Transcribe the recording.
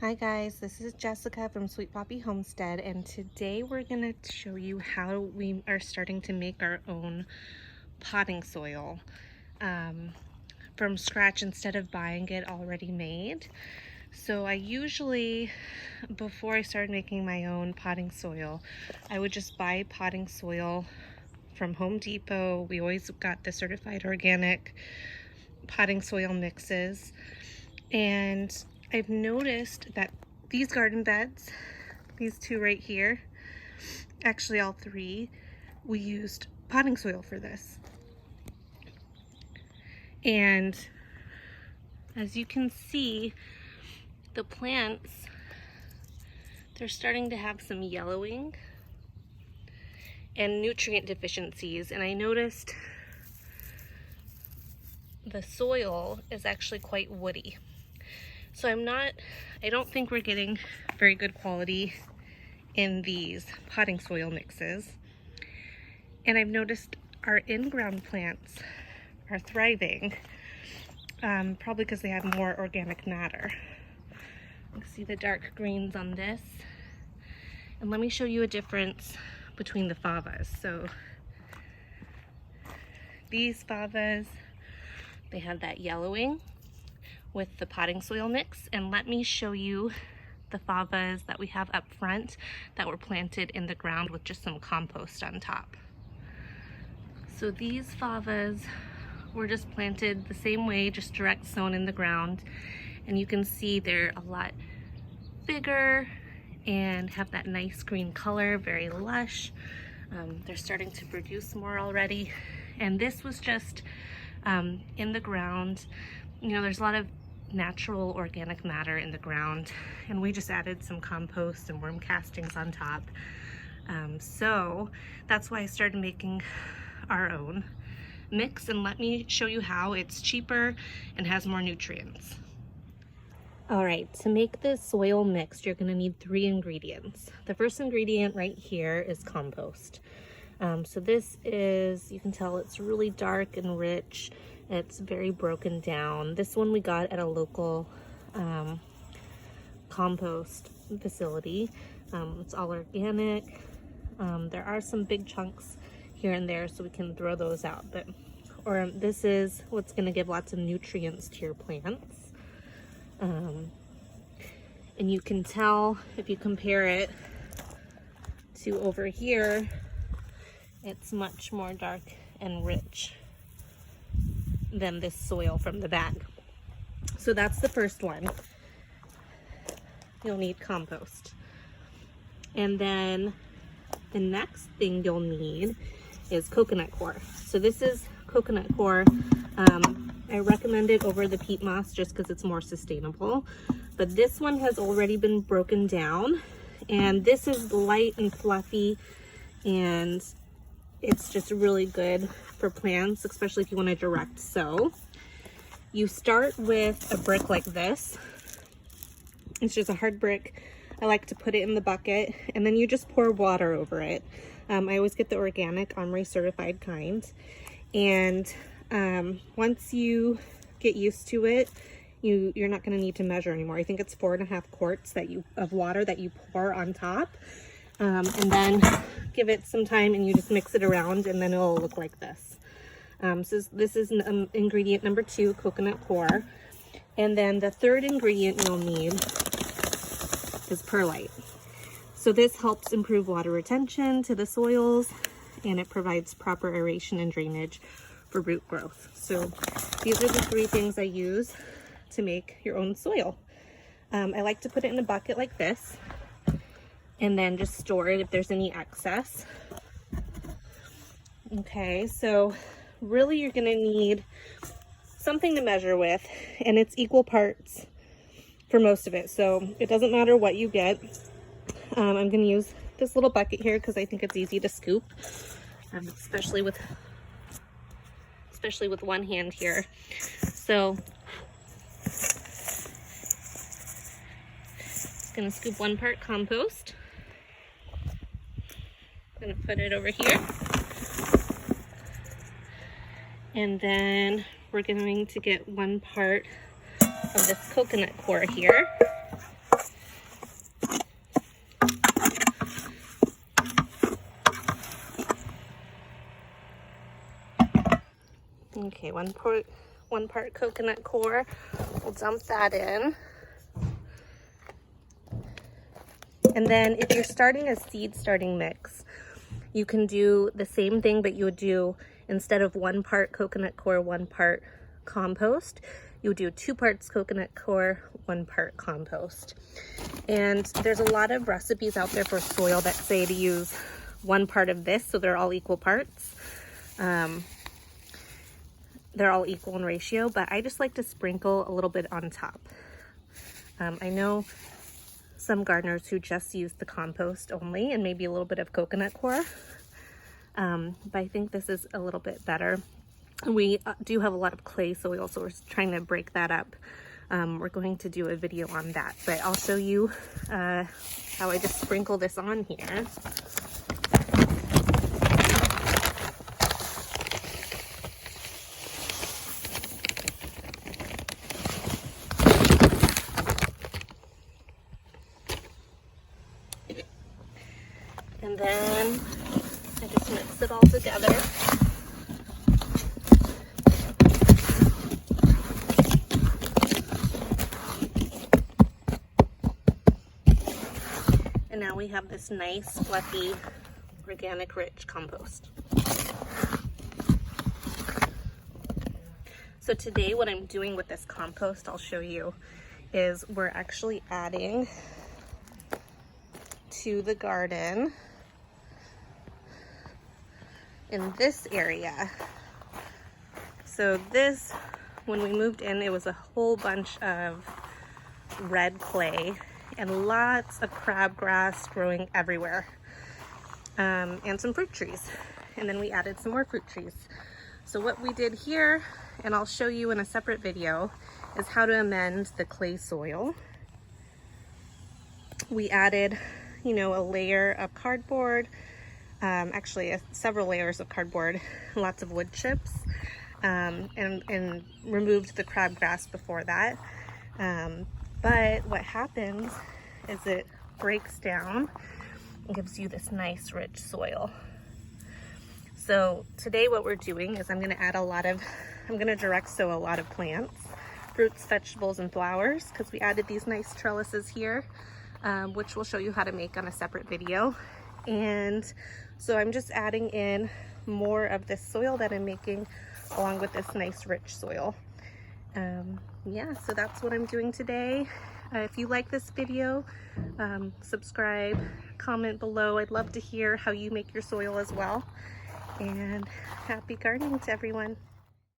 Hi guys, this is Jessica from Sweet Poppy Homestead, and today we're going to show you how we are starting to make our own potting soil from scratch instead of buying it already made. So I usually, before I started making my own potting soil, I would just buy potting soil from Home Depot. We always got the certified organic potting soil mixes, and I've noticed that these garden beds, these two right here, actually all three, we used potting soil for this. And as you can see, the plants, they're starting to have some yellowing and nutrient deficiencies. And I noticed the soil is actually quite woody. So I don't think we're getting very good quality in these potting soil mixes. And I've noticed our in-ground plants are thriving, probably because they have more organic matter. You can see the dark greens on this. And let me show you a difference between the favas. So these favas, they have that yellowing with the potting soil mix, and let me show you the favas that we have up front that were planted in the ground with just some compost on top. So these favas were just planted the same way, just direct sown in the ground, and you can see they're a lot bigger and have that nice green color, very lush. They're starting to produce more already, and this was just in the ground. You know, there's a lot of natural organic matter in the ground, and we just added some compost and worm castings on top. So that's why I started making our own mix, and let me show you how. It's cheaper and has more nutrients. All right, to make this soil mix, you're gonna need 3 ingredients. The first ingredient right here is compost. So this is, you can tell it's really dark and rich. It's very broken down. This one we got at a local compost facility. It's all organic. There are some big chunks here and there, so we can throw those out. Or this is what's going to give lots of nutrients to your plants. And you can tell if you compare it to over here, it's much more dark and rich than this soil from the bag. So that's the first one. You'll need compost. And then the next thing you'll need is coconut coir. So this is coconut coir. I recommend it over the peat moss just because it's more sustainable. But this one has already been broken down, and this is light and fluffy, and it's just really good for plants, especially if you want to direct sow. You start with a brick like this. It's just a hard brick. I like to put it in the bucket, and then you just pour water over it. I always get the organic OMRI certified kind. And once you get used to it, you're not going to need to measure anymore. I think it's 4.5 quarts of water that you pour on top. And then give it some time, and you just mix it around, and then it'll look like this. So this is ingredient number 2, coconut coir. And then the third ingredient you'll need is perlite. So this helps improve water retention to the soils, and it provides proper aeration and drainage for root growth. So these are the 3 things I use to make your own soil. I like to put it in a bucket like this, and then just store it if there's any excess. Okay, so really you're gonna need something to measure with, and it's equal parts for most of it. So it doesn't matter what you get. I'm gonna use this little bucket here because I think it's easy to scoop, especially with one hand here. So just gonna scoop 1 part compost. Gonna put it over here, and then we're going to get 1 part of this coconut coir here. Okay, one part coconut coir. We'll dump that in. And then if you're starting a seed starting mix, you can do the same thing, but you would do, instead of 1 part coconut coir, 1 part compost, you would do 2 parts coconut coir, 1 part compost. And there's a lot of recipes out there for soil that say to use 1 part of this, so they're all equal parts. They're all equal in ratio, but I just like to sprinkle a little bit on top. I know some gardeners who just use the compost only and maybe a little bit of coconut coir, but I think this is a little bit better. We do have a lot of clay soil, so we're trying to break that up. We're going to do a video on that, but I'll show you how I just sprinkle this on here. And then I just mix it all together. And now we have this nice, fluffy, organic rich compost. So today what I'm doing with this compost, I'll show you, is we're actually adding to the garden in this area. So this, when we moved in, it was a whole bunch of red clay and lots of crabgrass growing everywhere, and some fruit trees. And then we added some more fruit trees. So what we did here, and I'll show you in a separate video, is how to amend the clay soil. We added, you know, a layer of cardboard, actually several layers of cardboard, lots of wood chips, and removed the crabgrass before that. But what happens is it breaks down and gives you this nice rich soil. So today what we're doing is I'm going to direct sow a lot of plants, fruits, vegetables, and flowers, because we added these nice trellises here, which we'll show you how to make on a separate video. And so I'm just adding in more of this soil that I'm making along with this nice rich soil. Yeah, so that's what I'm doing today. If you like this video, subscribe, comment below. I'd love to hear how you make your soil as well. And happy gardening to everyone.